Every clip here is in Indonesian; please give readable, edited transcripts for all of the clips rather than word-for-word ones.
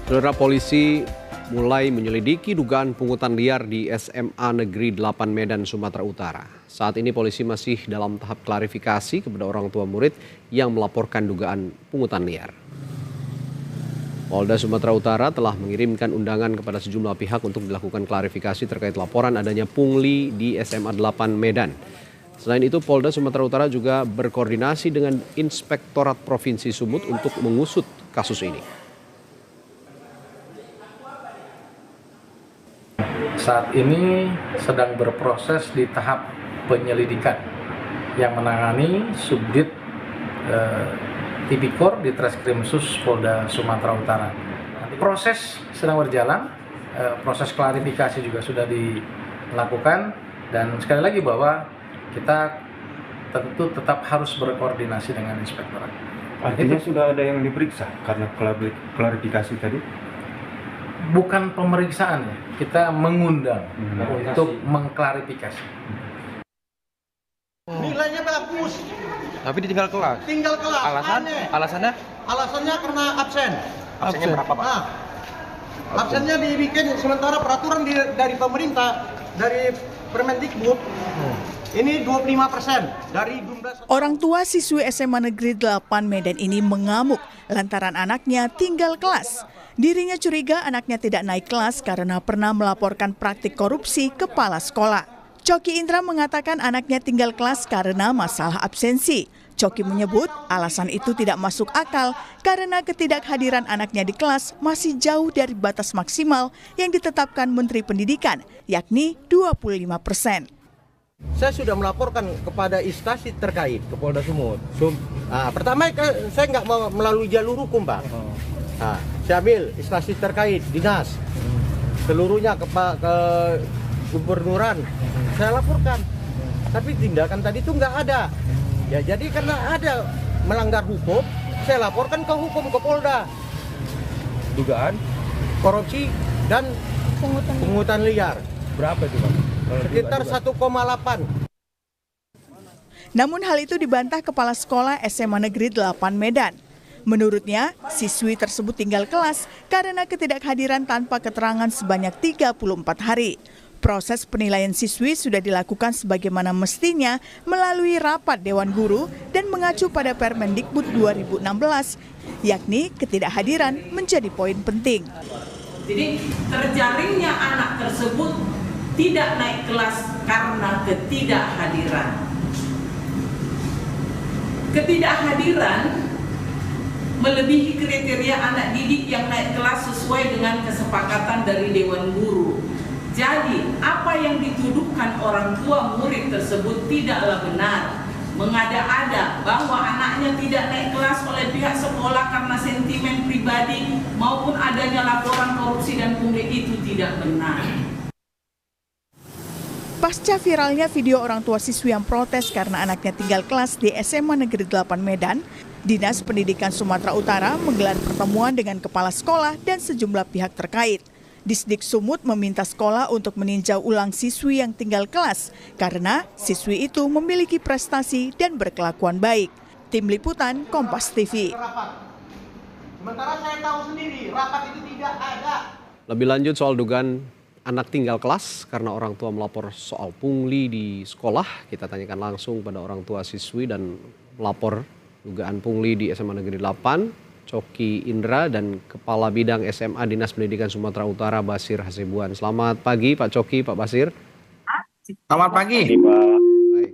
Saudara, polisi mulai menyelidiki dugaan pungutan liar di SMA Negeri 8 Medan, Sumatera Utara. Saat ini polisi masih dalam tahap klarifikasi kepada orang tua murid yang melaporkan dugaan pungutan liar. Polda Sumatera Utara telah mengirimkan undangan kepada sejumlah pihak untuk dilakukan klarifikasi terkait laporan adanya pungli di SMA 8 Medan. Selain itu, Polda Sumatera Utara juga berkoordinasi dengan Inspektorat Provinsi Sumut untuk mengusut kasus ini. Saat ini sedang berproses di tahap penyelidikan yang menangani Subdit Tipikor di Treskrimsus Polda Sumatera Utara. Proses sedang berjalan, proses klarifikasi juga sudah dilakukan, dan sekali lagi bahwa kita tentu tetap harus berkoordinasi dengan inspektorat. Artinya sudah ada yang diperiksa karena klarifikasi tadi? Bukan pemeriksaan ya, kita mengundang untuk mengklarifikasi. Nilainya bagus, tapi ditinggal kelas. tinggal kelas. Alasannya? Alasannya karena absen. Absennya berapa, Pak? Nah, absennya dibikin sementara peraturan dari pemerintah, dari Permendikbud. Ini 25% dari jumlah. Orang tua siswi SMA Negeri 8 Medan ini mengamuk lantaran anaknya tinggal kelas. Dirinya curiga anaknya tidak naik kelas karena pernah melaporkan praktik korupsi kepala sekolah. Coki Indra mengatakan anaknya tinggal kelas karena masalah absensi. Coki menyebut alasan itu tidak masuk akal karena ketidakhadiran anaknya di kelas masih jauh dari batas maksimal yang ditetapkan Menteri Pendidikan, yakni 25%. Saya sudah melaporkan kepada instansi terkait ke Polda Sumut. Pertama saya nggak mau melalui jalur hukum, Pak. Saya ambil instansi terkait, dinas, seluruhnya ke gubernuran, saya laporkan. Tapi tindakan tadi itu nggak ada. Ya jadi karena ada melanggar hukum, saya laporkan ke hukum, ke Polda. Dugaan Korupsi dan pungutan liar. berapa itu, Pak? Sekitar 1,8. Namun hal itu dibantah Kepala Sekolah SMA Negeri 8 Medan. Menurutnya, siswi tersebut tinggal kelas karena ketidakhadiran tanpa keterangan sebanyak 34 hari. Proses penilaian siswi sudah dilakukan sebagaimana mestinya melalui rapat Dewan Guru dan mengacu pada Permendikbud 2016, yakni ketidakhadiran menjadi poin penting. Jadi terjaringnya anak tersebut tidak naik kelas karena ketidakhadiran. Ketidakhadiran melebihi kriteria anak didik yang naik kelas sesuai dengan kesepakatan dari Dewan Guru. Jadi, apa yang dituduhkan orang tua murid tersebut tidaklah benar. Mengada-ada bahwa anaknya tidak naik kelas oleh pihak sekolah karena sentimen pribadi maupun adanya laporan korupsi dan pungli itu tidak benar. Pasca viralnya video orang tua siswi yang protes karena anaknya tinggal kelas di SMA Negeri 8 Medan, Dinas Pendidikan Sumatera Utara menggelar pertemuan dengan kepala sekolah dan sejumlah pihak terkait. Disdik Sumut meminta sekolah untuk meninjau ulang siswi yang tinggal kelas karena siswi itu memiliki prestasi dan berkelakuan baik. Tim Liputan Kompas TV. Sementara saya tahu sendiri, rapat itu tidak ada. Lebih lanjut soal dugaan anak tinggal kelas karena orang tua melapor soal pungli di sekolah. Kita tanyakan langsung pada orang tua siswi dan pelapor dugaan pungli di SMA Negeri 8, Coki Indra, dan Kepala Bidang SMA Dinas Pendidikan Sumatera Utara, Basir Hasibuan. Selamat pagi Pak Coki, Pak Basir. Selamat pagi. Baik.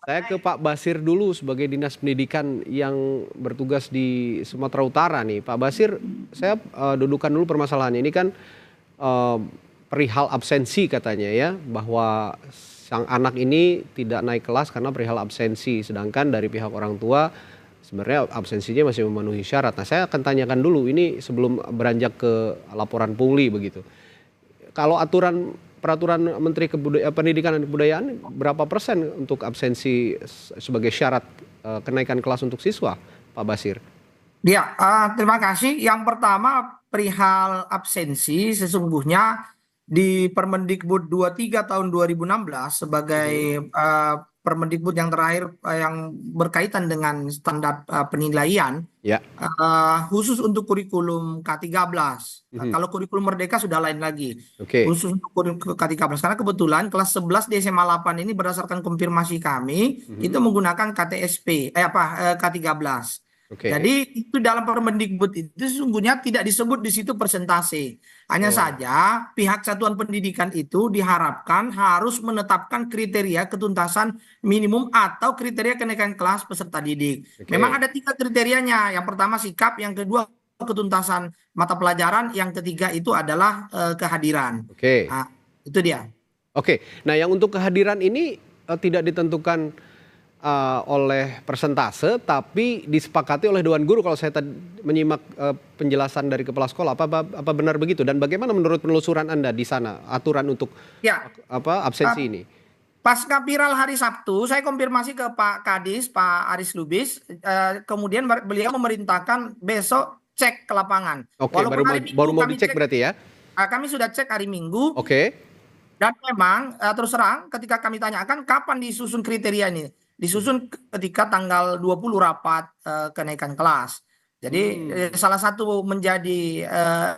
Saya ke Pak Basir dulu sebagai Dinas Pendidikan yang bertugas di Sumatera Utara nih. Pak Basir, saya dudukan dulu permasalahannya. Ini kan perihal absensi katanya ya, bahwa sang anak ini tidak naik kelas karena perihal absensi, sedangkan dari pihak orang tua sebenarnya absensinya masih memenuhi syarat. Nah, saya akan tanyakan dulu ini sebelum beranjak ke laporan pungli begitu. Kalau peraturan Menteri Pendidikan dan Kebudayaan, berapa persen untuk absensi sebagai syarat kenaikan kelas untuk siswa, Pak Basir? Ya, terima kasih. Yang pertama perihal absensi, sesungguhnya di Permendikbud 23 tahun 2016 sebagai Permendikbud yang terakhir yang berkaitan dengan standar penilaian Ya. khusus untuk kurikulum K13. Mhm. Kalau kurikulum Merdeka sudah lain lagi. Oke. Khusus untuk kurikulum K13 karena kebetulan kelas 11 di SMA 8 ini berdasarkan konfirmasi kami itu menggunakan KTSP K13. Oke. Jadi itu dalam Permendikbud itu sesungguhnya tidak disebut di situ persentase. Hanya saja pihak satuan pendidikan itu diharapkan harus menetapkan kriteria ketuntasan minimum atau kriteria kenaikan kelas peserta didik. Oke. Memang ada 3 kriterianya. Yang pertama sikap, yang kedua ketuntasan mata pelajaran, yang ketiga itu adalah kehadiran. Oke. Nah, itu dia. Oke. Nah, yang untuk kehadiran ini tidak ditentukan oleh persentase, tapi disepakati oleh Dewan Guru kalau saya tadi menyimak penjelasan dari kepala sekolah. Apa benar begitu? Dan bagaimana menurut penelusuran Anda di sana aturan untuk Ya, absensi ini? pasca viral hari Sabtu, saya konfirmasi ke Pak Kadis, Pak Aris Lubis, kemudian beliau memerintahkan besok cek ke lapangan. Oke, Walaupun hari Minggu baru mau kami dicek berarti ya? kami sudah cek hari Minggu. Oke. Dan memang terus terang ketika kami tanyakan kapan disusun kriteria ini, disusun ketika tanggal 20 rapat kenaikan kelas. Jadi salah satu menjadi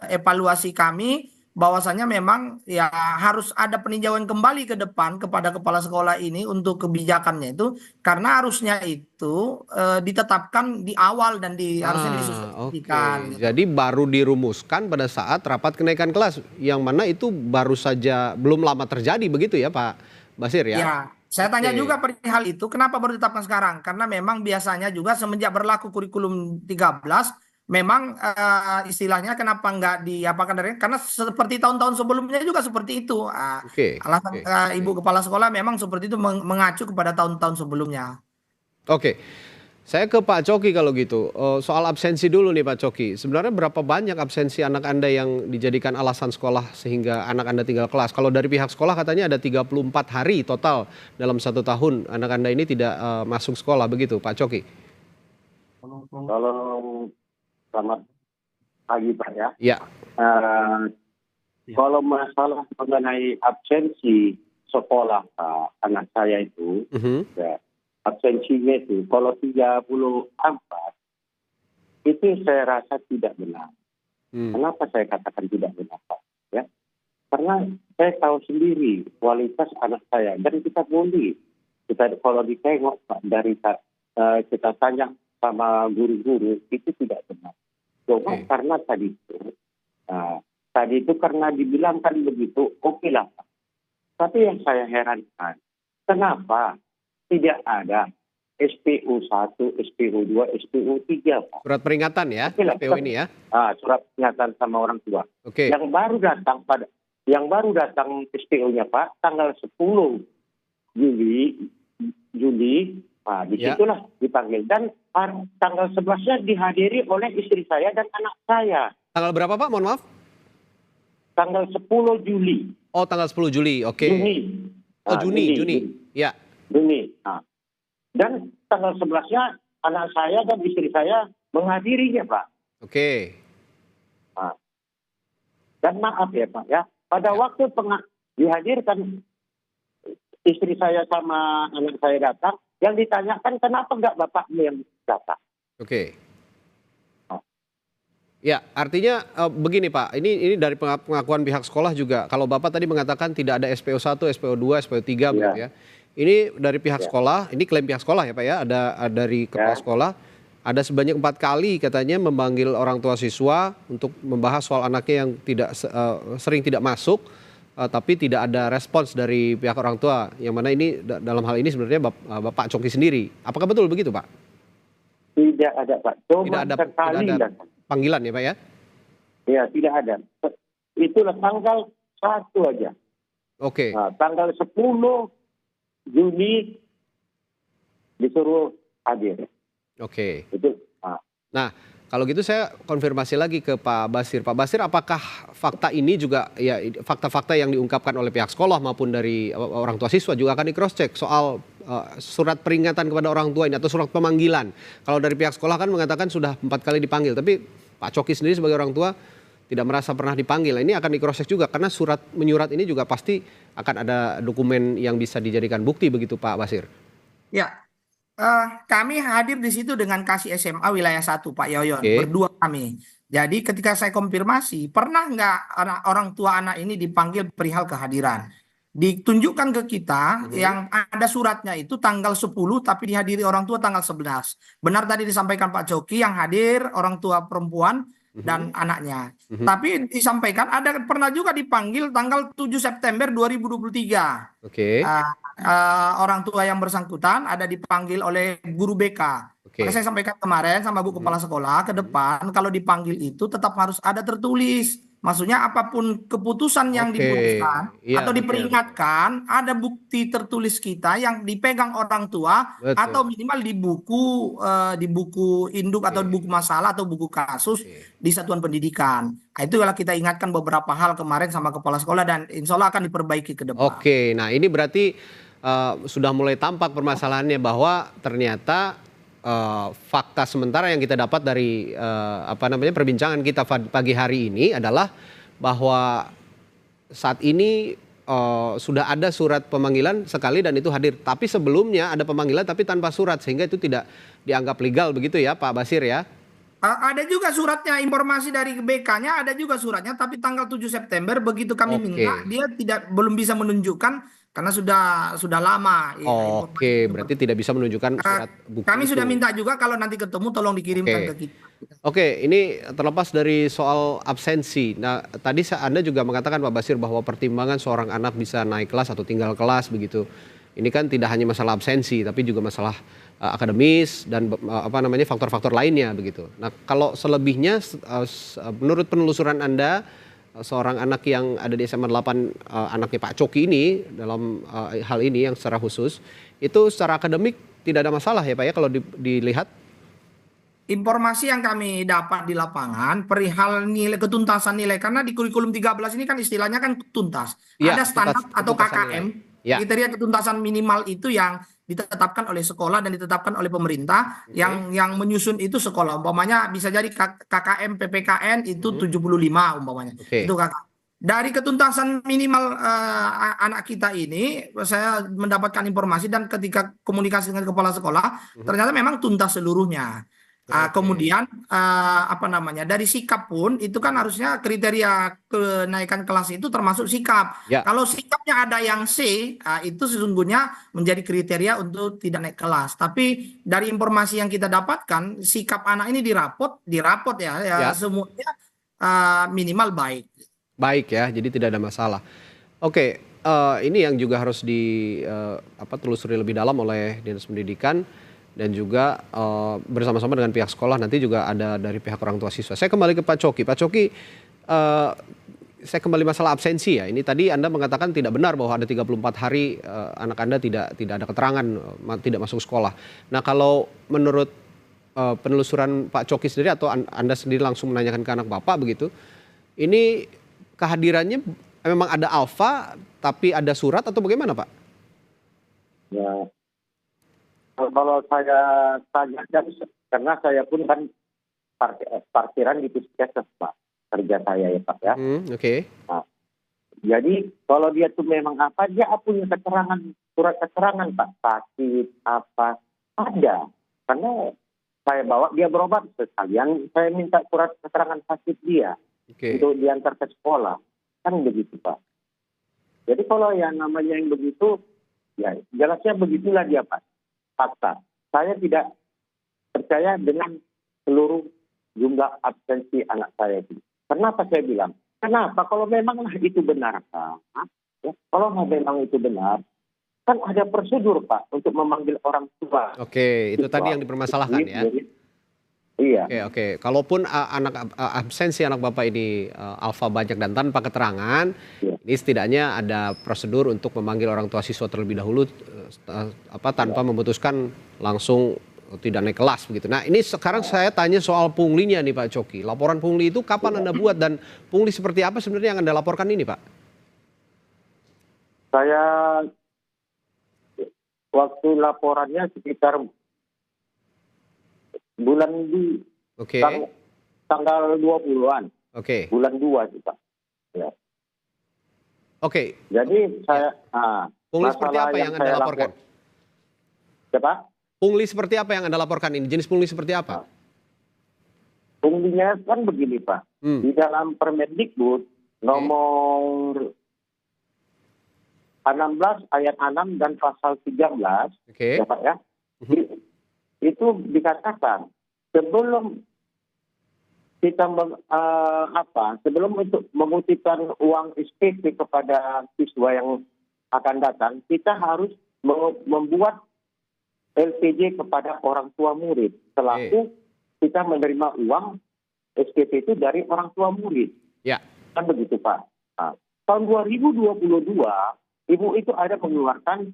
evaluasi kami bahwasanya memang ya harus ada peninjauan kembali ke depan kepada kepala sekolah ini untuk kebijakannya itu karena harusnya itu ditetapkan di awal dan harusnya Oke. disusunkan. Gitu. Jadi baru dirumuskan pada saat rapat kenaikan kelas, yang mana itu baru saja belum lama terjadi begitu ya Pak Basir ya? Ya, saya tanya Oke. juga perihal itu, kenapa baru ditetapkan sekarang? Karena memang biasanya juga semenjak berlaku kurikulum 13, memang istilahnya kenapa nggak diapakan dari? Karena seperti tahun-tahun sebelumnya juga seperti itu. Oke. Alasan Ibu Kepala Sekolah memang seperti itu mengacu kepada tahun-tahun sebelumnya. Oke, saya ke Pak Coki kalau gitu. Soal absensi dulu nih Pak Coki. Sebenarnya berapa banyak absensi anak Anda yang dijadikan alasan sekolah sehingga anak Anda tinggal kelas? Kalau dari pihak sekolah katanya ada 34 hari total dalam 1 tahun anak Anda ini tidak masuk sekolah, begitu Pak Coki? Kalau selamat pagi Pak ya. Ya. Kalau masalah mengenai absensi sekolah anak saya itu, ya, absensinya itu kalau 34 itu saya rasa tidak benar. Kenapa saya katakan tidak benar Pak? Ya, karena saya tahu sendiri kualitas anak saya dan kita boleh kalau ditengok Pak dari kita tanya sama guru-guru itu tidak benar. Cuma karena tadi itu karena dibilangkan begitu, oke lah Pak. Tapi yang saya herankan, kenapa tidak ada SPU 1, SPU 2, SPU 3 Pak? Surat peringatan ya, SPO ini ya? Surat peringatan sama orang tua. Oke. Yang baru datang SPO-nya Pak, tanggal 10 Juli, disitulah dipanggil. Dan tanggal 11-nya dihadiri oleh istri saya dan anak saya. Tanggal berapa Pak? Mohon maaf. Tanggal 10 Juli. Oh, tanggal 10 Juli, oke. Juni. Juni. Ya. Juni. Dan tanggal 11-nya anak saya dan istri saya menghadirinya Pak. Oke. Dan maaf ya Pak ya, pada waktu dihadirkan istri saya sama anak saya datang, yang ditanyakan kenapa nggak bapaknya yang datang. Oke. Ya, artinya begini Pak, ini dari pengakuan pihak sekolah juga. Kalau Bapak tadi mengatakan tidak ada SPO 1, SPO 2, SPO 3 begitu ya. Ini dari pihak sekolah, ini klaim pihak sekolah ya Pak ya, ada dari kepala sekolah, ada sebanyak 4 kali katanya memanggil orang tua siswa untuk membahas soal anaknya yang sering tidak masuk, tapi tidak ada respons dari pihak orang tua. Yang mana ini dalam hal ini sebenarnya Bapak Coki sendiri. Apakah betul begitu Pak? Tidak ada Pak, cuma Tidak ada panggilan ya Pak ya? Ya, tidak ada. Itulah tanggal 1 aja. Oke. Tanggal 10 Juni disuruh hadir. Oke. Itu. Nah, kalau gitu saya konfirmasi lagi ke Pak Basir. Pak Basir, apakah fakta ini juga ya fakta-fakta yang diungkapkan oleh pihak sekolah maupun dari orang tua siswa juga akan di cross check soal surat peringatan kepada orang tua ini atau surat pemanggilan? Kalau dari pihak sekolah kan mengatakan sudah 4 kali dipanggil, tapi Pak Coki sendiri sebagai orang tua tidak merasa pernah dipanggil. Ini akan di cross check juga karena menyurat ini juga pasti akan ada dokumen yang bisa dijadikan bukti begitu Pak Basir. Ya, kami hadir di situ dengan Kasih SMA wilayah 1, Pak Yoyon, Oke. berdua kami. Jadi ketika saya konfirmasi, pernah nggak orang tua anak ini dipanggil perihal kehadiran? Ditunjukkan ke kita yang ada suratnya itu tanggal 10 tapi dihadiri orang tua tanggal 11. Benar tadi disampaikan Pak Coki yang hadir orang tua perempuan dan anaknya. Tapi disampaikan ada pernah juga dipanggil tanggal 7 September 2023. Oke. Orang tua yang bersangkutan ada dipanggil oleh guru BK. Oke. Maka saya sampaikan kemarin sama Bu Kepala Sekolah ke depan kalau dipanggil itu tetap harus ada tertulis. Maksudnya apapun keputusan yang Oke. diputuskan Iya, atau betul. diperingatkan ada bukti tertulis kita yang dipegang orang tua Betul. atau minimal di buku induk atau buku masalah atau buku kasus di satuan pendidikan. Nah, itu kalau kita ingatkan beberapa hal kemarin sama kepala sekolah dan insya Allah akan diperbaiki ke depan. Oke, nah ini berarti sudah mulai tampak permasalahannya bahwa ternyata fakta sementara yang kita dapat dari perbincangan kita pagi hari ini adalah bahwa saat ini sudah ada surat pemanggilan sekali dan itu hadir. Tapi sebelumnya ada pemanggilan tapi tanpa surat sehingga itu tidak dianggap legal begitu ya Pak Basir ya? Ada juga suratnya, informasi dari BK-nya ada juga suratnya, tapi tanggal 7 September begitu kami minta, dia belum bisa menunjukkan karena sudah lama. Oke, berarti tidak bisa menunjukkan surat bukti Kami itu. sudah minta juga kalau nanti ketemu tolong dikirimkan ke kita. Oke, ini terlepas dari soal absensi. Nah, tadi Anda juga mengatakan Pak Basir bahwa pertimbangan seorang anak bisa naik kelas atau tinggal kelas begitu. Ini kan tidak hanya masalah absensi, tapi juga masalah akademis dan faktor-faktor lainnya begitu. Nah, kalau selebihnya menurut penelusuran Anda seorang anak yang ada di SMA 8 anaknya Pak Coki ini dalam hal ini yang secara khusus itu secara akademik tidak ada masalah ya Pak ya kalau dilihat? Informasi yang kami dapat di lapangan perihal nilai ketuntasan nilai karena di kurikulum 13 ini kan istilahnya kan tuntas. Ya, ada standar atau KKM, ya. kriteria ketuntasan minimal itu yang ditetapkan oleh sekolah dan ditetapkan oleh pemerintah yang menyusun itu sekolah. Umpamanya bisa jadi KKM PPKN itu 75 umpamanya. Itu KKM. Dari ketuntasan minimal anak kita ini saya mendapatkan informasi dan ketika komunikasi dengan kepala sekolah ternyata memang tuntas seluruhnya. Kemudian dari sikap pun itu kan harusnya kriteria kenaikan kelas itu termasuk sikap. Kalau sikapnya ada yang C, itu sesungguhnya menjadi kriteria untuk tidak naik kelas. Tapi dari informasi yang kita dapatkan, sikap anak ini dirapot ya. Semuanya minimal baik. Baik ya, jadi tidak ada masalah. Oke, ini yang juga harus ditelusuri lebih dalam oleh Dinas Pendidikan. Dan juga bersama-sama dengan pihak sekolah nanti juga ada dari pihak orang tua siswa. Saya kembali ke Pak Coki. Pak Coki, saya kembali masalah absensi ya. Ini tadi Anda mengatakan tidak benar bahwa ada 34 hari anak Anda tidak ada keterangan, tidak masuk sekolah. Nah kalau menurut penelusuran Pak Coki sendiri atau Anda sendiri langsung menanyakan ke anak Bapak begitu, ini kehadirannya memang ada alfa tapi ada surat atau bagaimana Pak? Ya. Kalau saya tanya, karena saya pun kan parkiran di Puskesmas Pak, kerja saya ya Pak ya. Oke. Nah, jadi kalau dia tuh memang apa, dia punya keterangan, surat keterangan Pak, sakit apa, ada. Karena saya bawa dia berobat sekalian, saya minta surat keterangan sakit dia untuk diantar ke sekolah, kan begitu Pak. Jadi kalau yang namanya yang begitu, ya jelasnya begitulah dia Pak. Fakta. Saya tidak percaya dengan seluruh jumlah absensi anak saya itu. Kenapa saya bilang? Kenapa? Kalau memanglah itu benar, Pak. Ya, kalau memang itu benar, kan ada prosedur, Pak, untuk memanggil orang tua. Oke, itu tadi yang dipermasalahkan ya. Iya. Oke. Kalaupun absensi anak Bapak ini alfa banyak dan tanpa keterangan, ini setidaknya ada prosedur untuk memanggil orang tua siswa terlebih dahulu tanpa memutuskan langsung tidak naik kelas begitu. Nah, ini sekarang saya tanya soal punglinya nih Pak Coki. Laporan pungli itu kapan Anda buat dan pungli seperti apa sebenarnya yang Anda laporkan ini, Pak? Saya waktu laporannya sekitar bulan di tanggal 20-an. Bulan 2 sih Pak. Ya. Oke. Jadi saya pungli seperti apa yang Anda laporkan? Siapa? Pungli seperti apa yang Anda laporkan ini? Jenis pungli seperti apa? Punglinya kan begini Pak, di dalam Permendikbud nomor 16 ayat 6 dan pasal 13, ya Pak ya, itu dikatakan sebelum kita sebelum untuk mengutipkan uang SPP kepada siswa yang akan datang, kita harus membuat LPJ kepada orang tua murid selaku kita menerima uang SPP itu dari orang tua murid. Ya. Kan begitu Pak. Nah, tahun 2022 Ibu itu ada mengeluarkan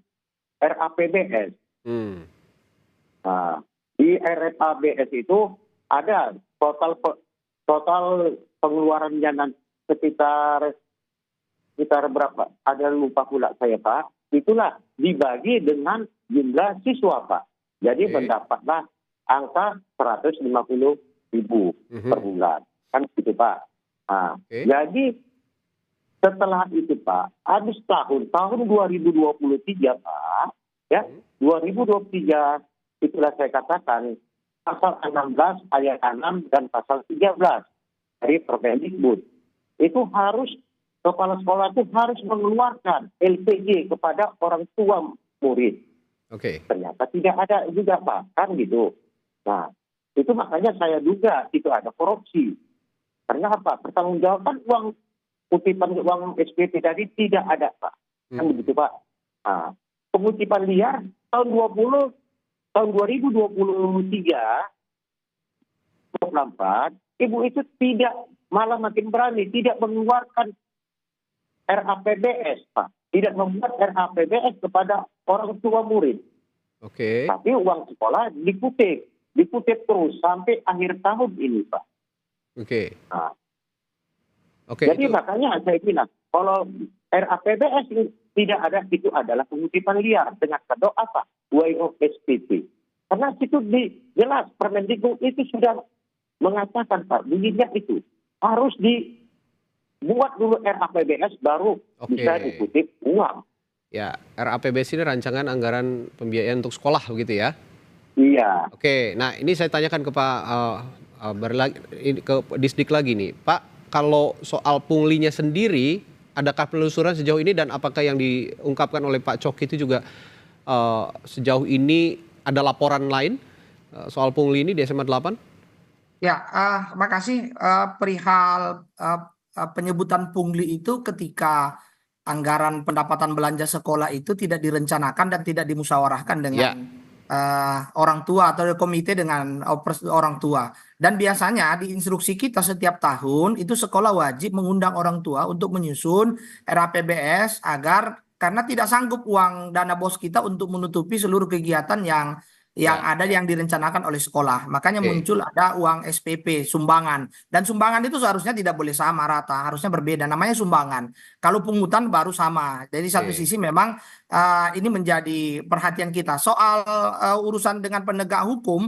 RAPBS. Nah, di RAPBS itu ada total pengeluarannya sekitar berapa? Ada lupa pula saya Pak. Itulah dibagi dengan jumlah siswa Pak. Jadi mendapatlah angka 150.000 per bulan. Kan gitu Pak. Nah, jadi setelah itu Pak, habis tahun 2023 Pak, ya 2023 itulah saya katakan pasal 16 ayat 6 dan pasal 13 dari Permendikbud. Itu harus kepala sekolah itu harus mengeluarkan LPJ kepada orang tua murid. Ternyata tidak ada juga Pak, kan gitu. Nah, itu makanya saya duga itu ada korupsi. Karena apa? Pertanggungjawaban kutipan uang SPP tadi tidak ada Pak. Kan begitu Pak. Nah, pengutipan liar tahun 2023 Ibu itu tidak, malah makin berani tidak mengeluarkan RAPBS Pak. Tidak membuat RAPBS kepada orang tua murid. Tapi uang sekolah dikutip terus sampai akhir tahun ini Pak. Nah, jadi makanya saya bilang kalau RAPBS tidak ada, itu adalah pengutipan liar dengan kado apa? WIO-SPP. Karena itu jelas Permendikbud itu sudah mengatakan Pak, bunyinya itu harus dibuat dulu RAPBS baru bisa dikutip uang. Ya, RAPBS ini rancangan anggaran pembiayaan untuk sekolah begitu ya? Iya. Nah ini saya tanyakan ke Pak ke Disdik lagi nih, Pak. Kalau soal punglinya sendiri, adakah penelusuran sejauh ini dan apakah yang diungkapkan oleh Pak Coki itu juga sejauh ini ada laporan lain soal pungli ini di SMA 8? Ya, makasih perihal penyebutan pungli itu ketika anggaran pendapatan belanja sekolah itu tidak direncanakan dan tidak dimusyawarahkan dengan orang tua atau komite dengan orang tua. Dan biasanya di instruksi kita setiap tahun itu sekolah wajib mengundang orang tua untuk menyusun RAPBS agar karena tidak sanggup uang dana bos kita untuk menutupi seluruh kegiatan yang ada yang direncanakan oleh sekolah. Makanya muncul ada uang SPP, sumbangan. Dan sumbangan itu seharusnya tidak boleh sama rata, harusnya berbeda. Namanya sumbangan. Kalau pungutan baru sama. Jadi satu sisi memang ini menjadi perhatian kita. Soal urusan dengan penegak hukum,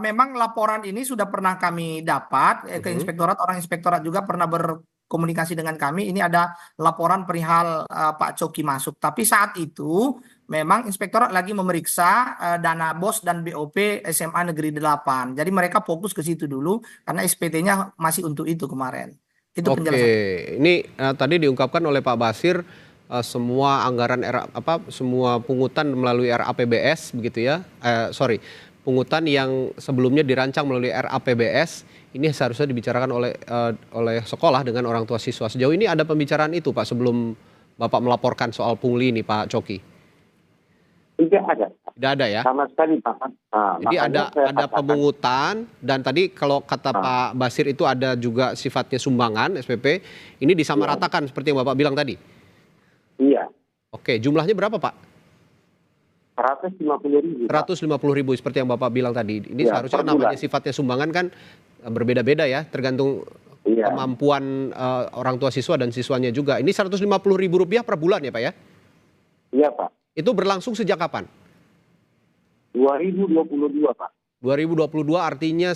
memang laporan ini sudah pernah kami dapat ke inspektorat. Orang inspektorat juga pernah berkomunikasi dengan kami. Ini ada laporan perihal Pak Coki masuk. Tapi saat itu memang inspektorat lagi memeriksa dana BOS dan BOP SMA Negeri 8. Jadi mereka fokus ke situ dulu karena SPT-nya masih untuk itu kemarin. Itu penjelasan. Ini tadi diungkapkan oleh Pak Basir semua anggaran semua pungutan melalui RAPBS begitu ya. Pungutan yang sebelumnya dirancang melalui RAPBS ini seharusnya dibicarakan oleh sekolah dengan orang tua siswa. Sejauh ini ada pembicaraan itu Pak sebelum Bapak melaporkan soal pungli ini Pak Coki? Tidak ada. Tidak ada ya? Sama sekali Pak. Jadi ada pemungutan dan tadi kalau kata Pak Basir itu ada juga sifatnya sumbangan SPP. Ini disamaratakan seperti yang Bapak bilang tadi? Iya. Jumlahnya berapa Pak? 150.000. 150.000 seperti yang Bapak bilang tadi. Ini seharusnya namanya sifatnya sumbangan kan berbeda-beda ya, tergantung kemampuan orang tua siswa dan siswanya juga. Ini Rp150.000 per bulan ya Pak ya? Iya Pak. Itu berlangsung sejak kapan? 2022 Pak. 2022 artinya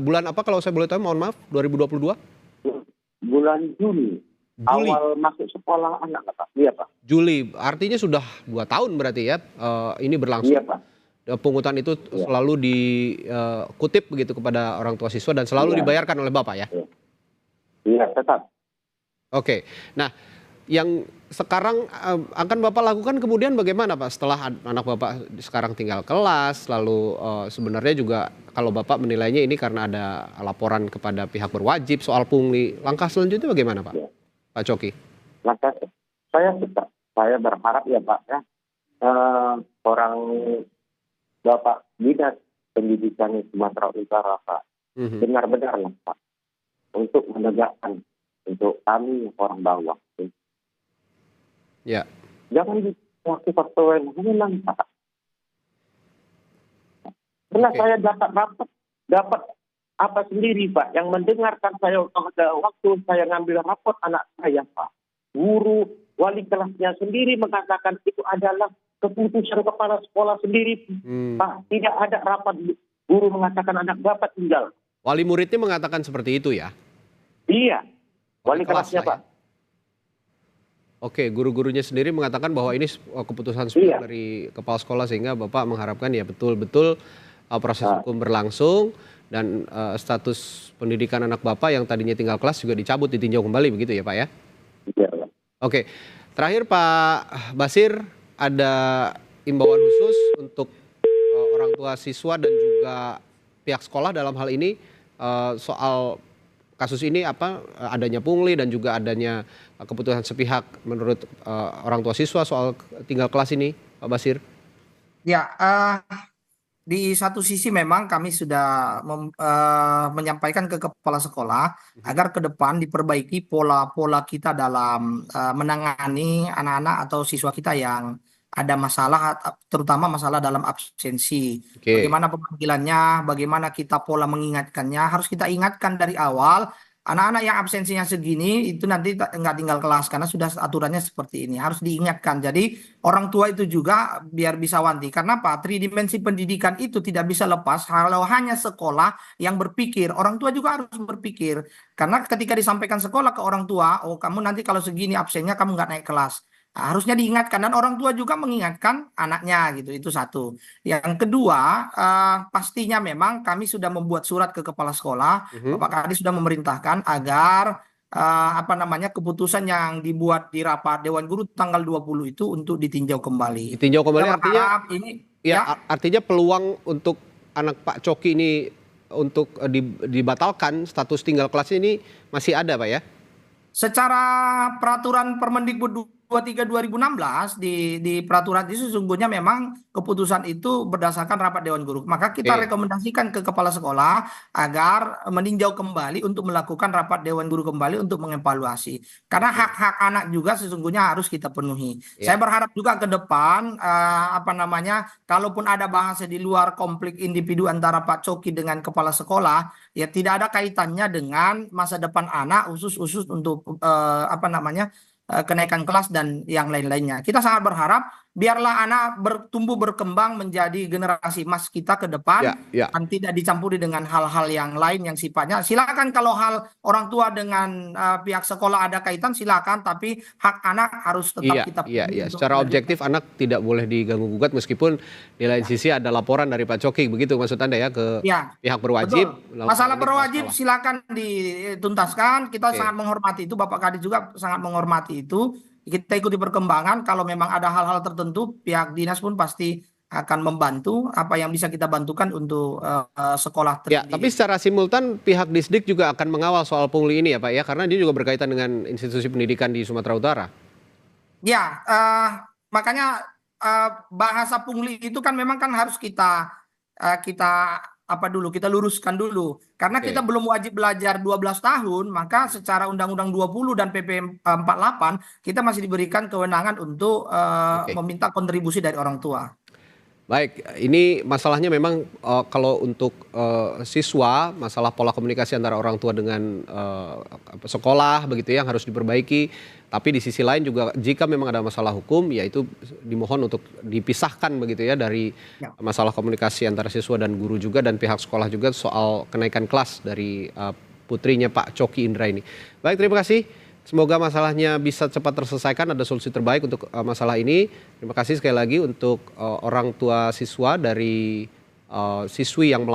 bulan apa kalau saya boleh tahu, mohon maaf, 2022? Bulan Juli. Awal masuk sekolah anak Pak. Iya Pak. Juli, artinya sudah 2 tahun berarti ya ini berlangsung. Iya Pak. pungutan itu selalu dikutip begitu kepada orang tua siswa dan selalu dibayarkan oleh Bapak ya? Iya, tetap. Oke. Nah, yang sekarang akan Bapak lakukan kemudian bagaimana Pak setelah anak Bapak sekarang tinggal kelas, lalu sebenarnya juga kalau Bapak menilainya ini karena ada laporan kepada pihak berwajib soal pungli, langkah selanjutnya bagaimana Pak? Pak Coki. Langkah saya berharap ya Pak ya, orang Bapak Dinas Pendidikan Sumatera Utara Pak, benar-benar lah Pak, untuk menegakkan untuk kami orang bawah. Ya. Jangan waktu memang Pak. Karena saya dapat apa sendiri Pak, yang mendengarkan saya waktu saya ngambil rapot anak saya Pak. Guru, wali kelasnya sendiri mengatakan itu adalah keputusan kepala sekolah sendiri. Pak, tidak ada rapat guru mengatakan anak Bapak tinggal. Wali muridnya mengatakan seperti itu ya? Iya, wali kelasnya Pak. Ya? Oke, guru-gurunya sendiri mengatakan bahwa ini keputusan dari kepala sekolah sehingga Bapak mengharapkan ya betul-betul proses hukum berlangsung dan status pendidikan anak Bapak yang tadinya tinggal kelas juga dicabut, ditinjau kembali begitu ya Pak ya? Iya. Oke, terakhir Pak Basir, ada imbauan khusus untuk orang tua siswa dan juga pihak sekolah dalam hal ini soal kasus ini apa adanya pungli dan juga adanya keputusan sepihak menurut orang tua siswa soal tinggal kelas ini, Pak Basir? Ya, di satu sisi memang kami sudah menyampaikan ke kepala sekolah agar ke depan diperbaiki pola-pola kita dalam menangani anak-anak atau siswa kita yang ada masalah, terutama masalah dalam absensi. Bagaimana pemanggilannya, bagaimana kita pola mengingatkannya, harus kita ingatkan dari awal. Anak-anak yang absensinya segini itu nanti nggak tinggal kelas karena sudah aturannya seperti ini. Harus diingatkan. Jadi orang tua itu juga biar bisa wanti. Karena apa? Tridimensi pendidikan itu tidak bisa lepas kalau hanya sekolah yang berpikir. Orang tua juga harus berpikir. Karena ketika disampaikan sekolah ke orang tua, oh kamu nanti kalau segini absennya kamu nggak naik kelas. Nah, harusnya diingatkan dan orang tua juga mengingatkan anaknya gitu. Itu satu. Yang kedua, pastinya memang kami sudah membuat surat ke kepala sekolah. Bapak Kadis sudah memerintahkan agar keputusan yang dibuat di rapat Dewan Guru tanggal 20 itu untuk ditinjau kembali. Ditinjau kembali artinya ini artinya peluang untuk anak Pak Coki ini untuk dibatalkan status tinggal kelas ini masih ada Pak ya? Secara peraturan Permendikbud 23 2016 di peraturan itu sesungguhnya memang keputusan itu berdasarkan rapat Dewan Guru. Maka kita rekomendasikan ke kepala sekolah agar meninjau kembali untuk melakukan rapat Dewan Guru kembali untuk mengevaluasi. Karena hak-hak anak juga sesungguhnya harus kita penuhi. Saya berharap juga ke depan kalaupun ada bahasa di luar konflik individu antara Pak Coki dengan kepala sekolah, ya tidak ada kaitannya dengan masa depan anak khusus untuk kenaikan kelas dan yang lain-lainnya. Kita sangat berharap biarlah anak bertumbuh berkembang menjadi generasi emas kita ke depan dan tidak dicampuri dengan hal-hal yang lain yang sifatnya silakan kalau hal orang tua dengan pihak sekolah ada kaitan silakan, tapi hak anak harus tetap kita secara objektif anak tidak boleh diganggu gugat meskipun di lain sisi ada laporan dari Pak Coki begitu maksud Anda ya ke pihak berwajib. Masalah berwajib silakan dituntaskan, kita sangat menghormati itu, Bapak Kadis juga sangat menghormati itu. Kita ikuti perkembangan, kalau memang ada hal-hal tertentu pihak dinas pun pasti akan membantu apa yang bisa kita bantukan untuk sekolah Ya, tapi secara simultan pihak Disdik juga akan mengawal soal pungli ini ya Pak ya, karena dia juga berkaitan dengan institusi pendidikan di Sumatera Utara. Ya, makanya bahasa pungli itu kan memang kan harus kita kita luruskan dulu. Karena kita belum wajib belajar 12 tahun, maka secara Undang-Undang 20 dan PP 48 kita masih diberikan kewenangan untuk meminta kontribusi dari orang tua. Baik, ini masalahnya memang kalau untuk siswa, masalah pola komunikasi antara orang tua dengan sekolah begitu yang harus diperbaiki. Tapi di sisi lain juga jika memang ada masalah hukum, ya itu dimohon untuk dipisahkan begitu ya dari masalah komunikasi antara siswa dan guru juga dan pihak sekolah juga soal kenaikan kelas dari putrinya Pak Coki Indra ini. Baik, terima kasih Semoga masalahnya bisa cepat terselesaikan, ada solusi terbaik untuk masalah ini. Terima kasih sekali lagi untuk orang tua siswa dari siswi yang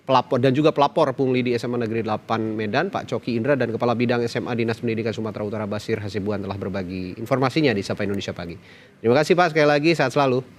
pelapor dan juga pelapor pungli di SMA Negeri 8 Medan, Pak Coki Indra, dan Kepala Bidang SMA Dinas Pendidikan Sumatera Utara Basir Hasibuan telah berbagi informasinya di Sapa Indonesia Pagi. Terima kasih Pak sekali lagi, sehat selalu.